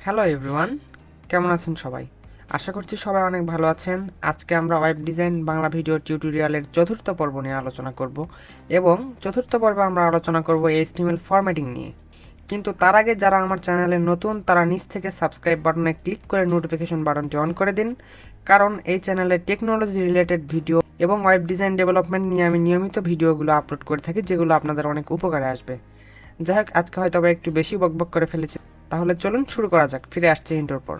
Hello everyone, কেমন আছেন সবাই? আশা করছি সবাই অনেক ভালো আছেন। আজকে আমরা ওয়েব ডিজাইন বাংলা ভিডিও টিউটোরিয়ালের চতুর্থ পর্ব নিয়ে আলোচনা করব এবং চতুর্থ পর্বে আমরা আলোচনা করব এইচটিএমএল ফরম্যাটিং নিয়ে। কিন্তু তার আগে যারা আমার চ্যানেলে নতুন তারা নিচ থেকে সাবস্ক্রাইব বাটনে ক্লিক করে নোটিফিকেশন বাটনটি অন করে দিন, কারণ এই চ্যানেলে টেকনোলজি রিলেটেড ভিডিও এবং ওয়েব ডিজাইন ডেভেলপমেন্ট নিয়ে আমি নিয়মিত ভিডিওগুলো আপলোড করে থাকি, যেগুলো আপনাদের অনেক উপকারে আসবে। যাই হোক, আজকে হয়তো একটু বেশি বকবক করে ফেলেছি, তাহলে চলুন শুরু করা যাক। ফিরে আসছে ইন্টোর পর।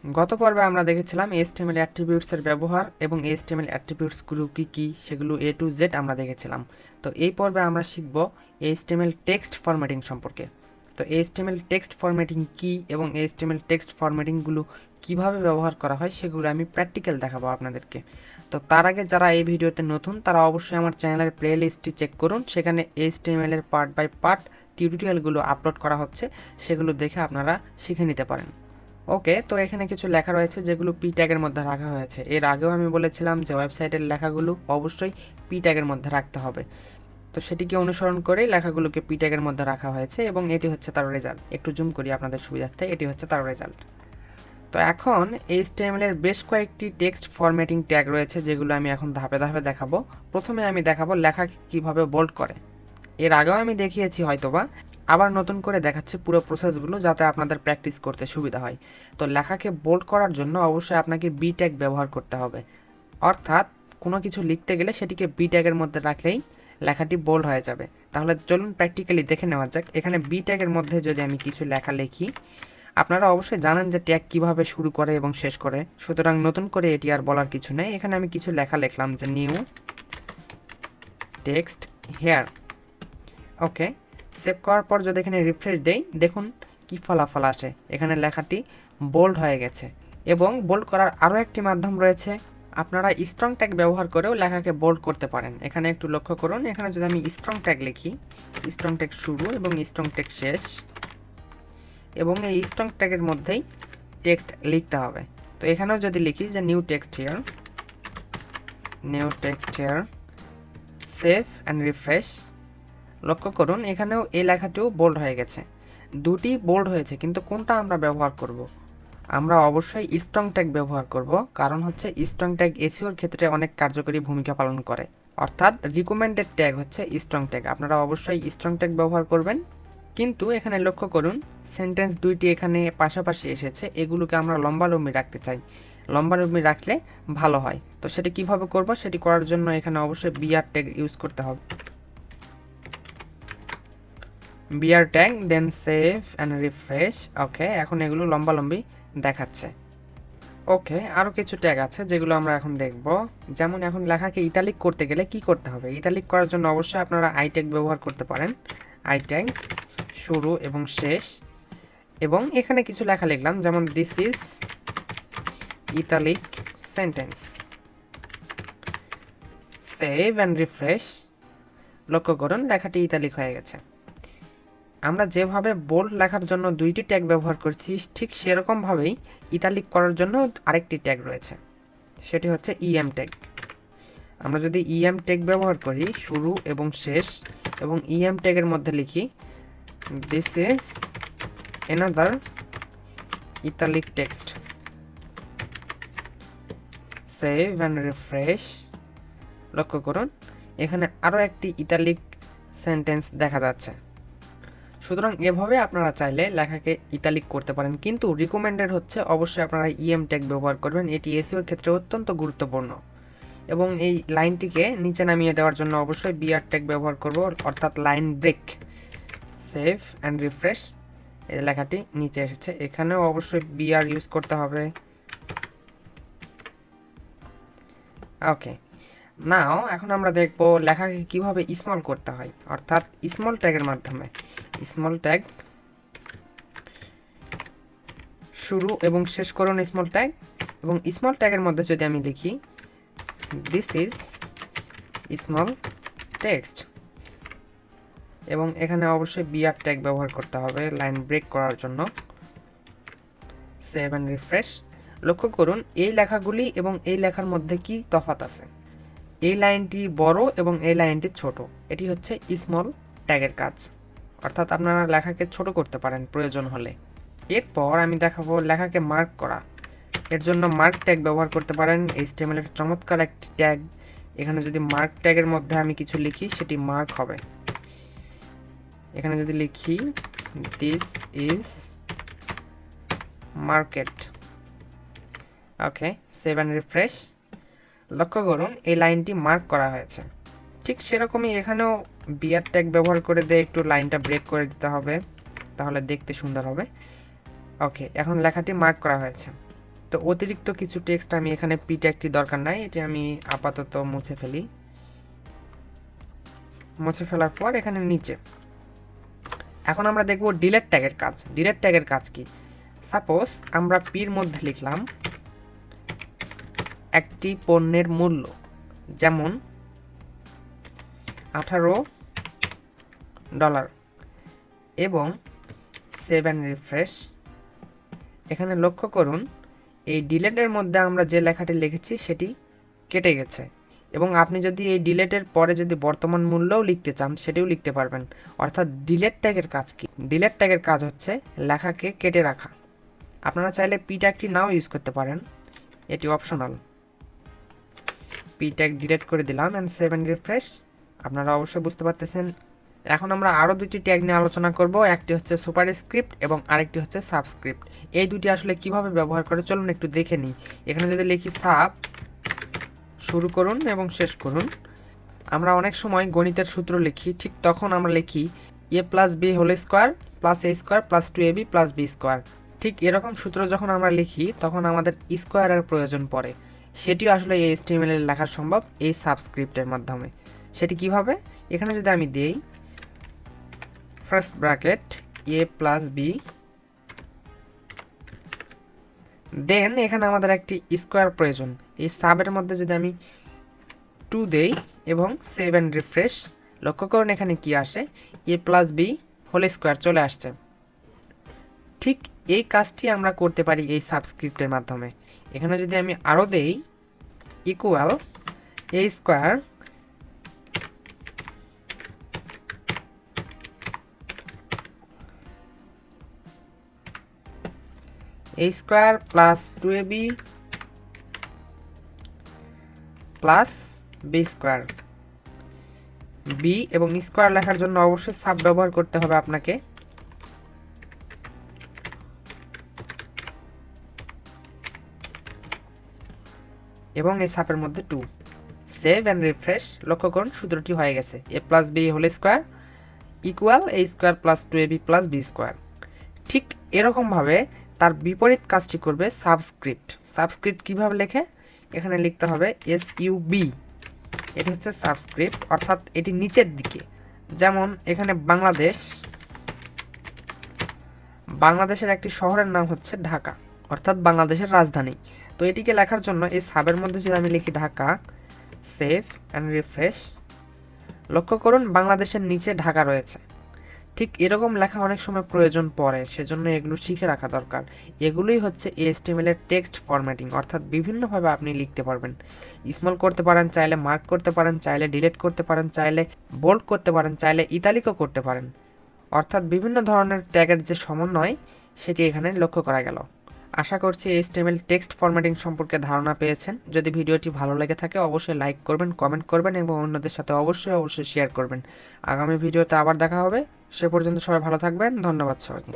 গত পর্বে আমরা দেখেছিলাম এইচটিএমএল অ্যাট্রিবিউটসের ব্যবহার এবং এইচটিএমএল অ্যাট্রিবিউটসগুলো কী কী সেগুলো এ টু জেড আমরা দেখেছিলাম। তো এই পর্বে আমরা শিখব এইচটিএমএল টেক্সট ফরম্যাটিং সম্পর্কে। তো এইচটিএমএল টেক্সট ফরম্যাটিং কী এবং এইচটিএমএল টেক্সট ফরম্যাটিংগুলো কীভাবে ব্যবহার করা হয় সেগুলো আমি প্র্যাকটিক্যাল দেখাবো আপনাদেরকে। তো তার আগে যারা এই ভিডিওতে নতুন তারা অবশ্যই আমার চ্যানেলের প্লে লিস্টটি চেক করুন, সেখানে এইচটিএমএল এর পার্ট বাই পার্ট টিউটোরিয়ালগুলো আপলোড করা হচ্ছে, সেগুলো দেখে আপনারা শিখে নিতে পারেন। ওকে, তো এখানে কিছু লেখা রয়েছে যেগুলো পি ট্যাগের মধ্যে রাখা হয়েছে। এর আগেও আমি বলেছিলাম যে ওয়েবসাইটের লেখাগুলো অবশ্যই পি ট্যাগের মধ্যে রাখতে হবে। তো সেটিকে অনুসরণ করেই লেখাগুলোকে পি ট্যাগের মধ্যে রাখা হয়েছে এবং এটি হচ্ছে তার রেজাল্ট। একটু জুম করি আপনাদের সুবিধার্থে, এটি হচ্ছে তার রেজাল্ট। তো এখন এইচটিএমএল এর বেশ কয়েকটি টেক্সট ফরম্যাটিং ট্যাগ রয়েছে, যেগুলো আমি এখন ধাপে ধাপে দেখাবো। প্রথমে আমি দেখাবো লেখা কিভাবে বোল্ড করে। এর আগেও আমি দেখিয়েছি হয়তোবা, আবার নতুন করে দেখাচ্ছি পুরো প্রসেসগুলো যাতে আপনাদের প্র্যাকটিস করতে সুবিধা হয়। তো লেখাকে বোল্ড করার জন্য অবশ্যই আপনাকে বি ট্যাগ ব্যবহার করতে হবে, অর্থাৎ কোনো কিছু লিখতে গেলে সেটিকে বি ট্যাগের মধ্যে রাখলেই লেখাটি বোল্ড হয়ে যাবে। তাহলে চলুন প্র্যাকটিক্যালি দেখে নেওয়া যাক। এখানে বি ট্যাগের মধ্যে যদি আমি কিছু লেখা লিখি, আপনারা অবশ্যই জানেন যে ট্যাগ কিভাবে শুরু করে এবং শেষ করে, সুতরাং নতুন করে এটি আর বলার কিছু নেই। এখানে আমি কিছু লেখা লিখলাম যে নিউ টেক্সট হেয়ার। ওকে, সেভ করার পর যদি এখানে রিফ্রেশ দেই, দেখুন কি ফলাফল আসে। এখানে লেখাটি বোল্ড হয়ে গেছে। এবং বোল্ড করার আরও একটি মাধ্যম রয়েছে, আপনারা স্ট্রং ট্যাগ ব্যবহার করেও লেখাকে বোল্ড করতে পারেন। এখানে একটু লক্ষ্য করুন, এখানে যদি আমি স্ট্রং ট্যাগ লিখি, স্ট্রং ট্যাগ শুরু এবং স্ট্রং ট্যাগ শেষ, এবং এই স্ট্রং ট্যাগের মধ্যেই টেক্সট লিখতে হবে। তো এখানেও যদি লিখি যে new text here, new text here, save and refresh, লক্ষ্য করুন এখানেও এই লেখাটিও বোল্ড হয়ে গেছে। দুটি বোল্ড হয়েছে, কিন্তু কোনটা আমরা ব্যবহার করব? আমরা অবশ্যই স্ট্রং ট্যাগ ব্যবহার করব, কারণ হচ্ছে স্ট্রং ট্যাগ এসইওর ক্ষেত্রে অনেক কার্যকরী ভূমিকা পালন করে। অর্থাৎ রিকমেন্ডেড ট্যাগ হচ্ছে স্ট্রং ট্যাগ, আপনারা অবশ্যই স্ট্রং ট্যাগ ব্যবহার করবেন। কিন্তু এখানে লক্ষ্য করুন সেন্টেন্স দুইটি এখানে পাশাপাশি এসেছে, এগুলোকে আমরা লম্বালম্বি রাখতে চাই। লম্বালম্বি রাখলে ভালো হয়। তো সেটি কিভাবে করব? সেটি করার জন্য এখানে অবশ্যই বিআর ট্যাগ ইউজ করতে হবে। BR tag, then save and refresh. Okay, এখন এগুলো লম্বালম্বি দেখাচ্ছে। ওকে, আরও কিছু ট্যাগ আছে যেগুলো আমরা এখন দেখব। যেমন এখন লেখাকে ইতালিক করতে গেলে কি করতে হবে? ইতালিক করার জন্য অবশ্যই আপনারা আই ট্যাগ ব্যবহার করতে পারেন। আই ট্যাগ শুরু এবং শেষ, এবং এখানে কিছু লেখা লিখলাম, যেমন this is italic sentence. Save and refresh, লক্ষ্য করুন লেখাটি ইতালিক হয়ে গেছে। আমরা যেভাবে বোল্ড লেখার জন্য দুইটি ট্যাগ ব্যবহার করছি, ঠিক সেরকমভাবেই ইতালিক করার জন্য আরেকটি ট্যাগ রয়েছে, সেটি হচ্ছে ইএম ট্যাগ। আমরা যদি ইএম ট্যাগ ব্যবহার করি শুরু এবং শেষ, এবং ইএম ট্যাগের মধ্যে লিখি this is another italic text, save and refresh, লক্ষ্য করুন এখানে আরও একটি ইতালিক সেন্টেন্স দেখা যাচ্ছে। সুতরাং এভাবে আপনারা চাইলে লেখাকে ইতালিক করতে পারেন, কিন্তু রিকমেন্ডেড হচ্ছে অবশ্যই আপনারা ইএম ট্যাগ ব্যবহার করবেন। এটি এসইওর ক্ষেত্রে অত্যন্ত গুরুত্বপূর্ণ। এবং এই লাইনটিকে নিচে নামিয়ে দেওয়ার জন্য অবশ্যই বিআর ট্যাগ ব্যবহার করব, অর্থাৎ line break. Save and refresh, এই লেখাটি নিচে এসেছে, এখানেও অবশ্যই বিআর ইউজ করতে হবে। ওকে, নাও এখন আমরা দেখব লেখাকে কিভাবে স্মল করতে হয়, অর্থাৎ স্মল ট্যাগের মাধ্যমে। স্মল ট্যাগ শুরু এবং শেষ করুন স্মল ট্যাগ, এবং স্মল ট্যাগের মধ্যে যদি আমি লিখি দিস ইজ স্মল টেক্সট, এবং এখানে অবশ্যই বিআর ট্যাগ ব্যবহার করতে হবে লাইন ব্রেক করার জন্য। সেভ অ্যান্ড রিফ্রেশ, লক্ষ্য করুন এই লেখাগুলি এবং এই লেখার মধ্যে কি তফাৎ আছে। এই লাইনটি বড় এবং এই লাইনটি ছোট, এটি হচ্ছে স্মল ট্যাগের কাজ। অর্থাৎ আপনারা লেখাকে ছোট করতে পারেন প্রয়োজন হলে। এরপর আমি দেখাবো লেখাকে মার্ক করা। এর জন্য মার্ক ট্যাগ ব্যবহার করতে পারেন। HTML এর চমৎকার একটি ট্যাগ। এখানে যদি মার্ক ট্যাগের মধ্যে আমি কিছু লিখি সেটি মার্ক হবে। এখানে যদি লিখি this is market, okay, save and refresh. লক্ষ্য করুন এই লাইনটি মার্ক করা হয়েছে। ঠিক সেরকমই এখানেও বিয়ার ট্যাগ ব্যবহার করে দিয়ে একটু লাইনটা ব্রেক করে দিতে হবে, তাহলে দেখতে সুন্দর হবে। ওকে, এখন লেখাটি মার্ক করা হয়েছে। তো অতিরিক্ত কিছু টেক্সট আমি এখানে পি ট্যাগটি দরকার নাই, এটি আমি আপাতত মুছে ফেলি। মুছে ফেলার পর এখানে নিচে এখন আমরা দেখব ডিলেট ট্যাগের কাজ। ডিলেট ট্যাগের কাজ কি? সাপোজ আমরা পির মধ্যে লিখলাম একটি পণ্যের মূল্য, যেমন $18 এবং সেভ অ্যান্ড রিফ্রেশ। এখানে লক্ষ্য করুন এই ডিলেটের মধ্যে আমরা যে লেখাটি লিখেছি সেটি কেটে গেছে, এবং আপনি যদি এই ডিলেটের পরে যদি বর্তমান মূল্যও লিখতে চান সেটিও লিখতে পারবেন। অর্থাৎ ডিলেট ট্যাগের কাজ কি? ডিলেট ট্যাগের কাজ হচ্ছে লেখাকে কেটে রাখা। আপনারা চাইলে পি ট্যাগটি নাও ইউজ করতে পারেন, এটি অপশনাল। পি ট্যাগ ডিলেট করে দিলাম অ্যান্ড সেভ অ্যান্ড রিফ্রেশ। আপনারা অবশ্যই বুঝতে পারতেছেন। এখন আমরা আরও দুটি ট্যাগ নিয়ে আলোচনা করব। একটি হচ্ছে সুপারস্ক্রিপ্ট এবং আরেকটি হচ্ছে সাবস্ক্রিপ্ট। এই দুটি আসলে কিভাবে ব্যবহার করে চলুন একটু দেখে নিই। এখানে যদি লিখি সাব, শুরু করুন এবং শেষ করুন। আমরা অনেক সময় গণিতের সূত্র লিখি, ঠিক তখন আমরা লিখি a plus B whole square plus a square plus 2ab plus B square. ঠিক এরকম সূত্র যখন আমরা লিখি তখন আমাদের স্কোয়ারের প্রয়োজন পড়ে। সেটিও আসলে এই HTML এর লেখা সম্ভব এই সাবস্ক্রিপ্টের মাধ্যমে। সেটি কিভাবে? এখানে যদি আমি দিই first bracket a plus B, then এখানে আমাদের একটি স্কোয়ার প্রয়োজন। এই সাবের মধ্যে যদি আমি 2 দেই এবং সেভ অ্যান্ড রিফ্রেশ, লক্ষ্য করুন এখানে কি আসে, a plus B whole square চলে আসছে। ঠিক এই কাজটি আমরা করতে পারি এই সাবস্ক্রিপ্টের মাধ্যমে। এখানে যদি আমি আরও দেই equal a square plus 2ab plus B square. B এবং স্কোয়ার লেখার জন্য অবশ্যই সাব ব্যবহার করতে হবে আপনাকে। এবং এই সাপের মধ্যে 2, সেভ অ্যান্ড রিফ্রেশ। লক্ষ্য করুন সূত্রটি হয়ে গেছে a plus B whole square equal a square plus 2ab plus B square. ঠিক এরকমভাবে তার বিপরীত কাজটি করবে সাবস্ক্রিপ্ট। সাবস্ক্রিপ্ট কিভাবে লেখে? এখানে লিখতে হবে SUB, এটি হচ্ছে সাবস্ক্রিপ্ট, অর্থাৎ এটি নিচের দিকে। যেমন এখানে বাংলাদেশের একটি শহরের নাম হচ্ছে ঢাকা, অর্থাৎ বাংলাদেশের রাজধানী। তো এটিকে লেখার জন্য এই সাবের মধ্যে যদি আমি লিখি ঢাকা, সেভ অ্যান্ড রিফ্রেশ, লক্ষ্য করুন বাংলাদেশের নিচে ঢাকা রয়েছে। ঠিক এরকম লেখা অনেক সময় প্রয়োজন পড়ে, সেজন্য এগুলো শিখে রাখা দরকার। এগুলোই হচ্ছে HTML এর টেক্সট ফরম্যাটিং, অর্থাৎ বিভিন্নভাবে আপনি লিখতে পারবেন। স্মল করতে পারেন, চাইলে মার্ক করতে পারেন, চাইলে ডিলিট করতে পারেন, চাইলে বোল্ড করতে পারেন, চাইলে ইতালিকও করতে পারেন। অর্থাৎ বিভিন্ন ধরনের ট্যাগের যে সমন্বয় সেটি এখানে লক্ষ্য করা গেল। আশা করছি HTML টেক্সট ফরম্যাটিং সম্পর্কে ধারণা পেয়েছেন। যদি ভিডিওটি ভালো লেগে থাকে অবশ্যই লাইক করবেন, কমেন্ট করবেন এবং অন্যদের সাথে অবশ্যই শেয়ার করবেন। আগামী ভিডিওতে আবার দেখা হবে। সে পর্যন্ত সবাই ভালো থাকবেন। ধন্যবাদ সবাইকে।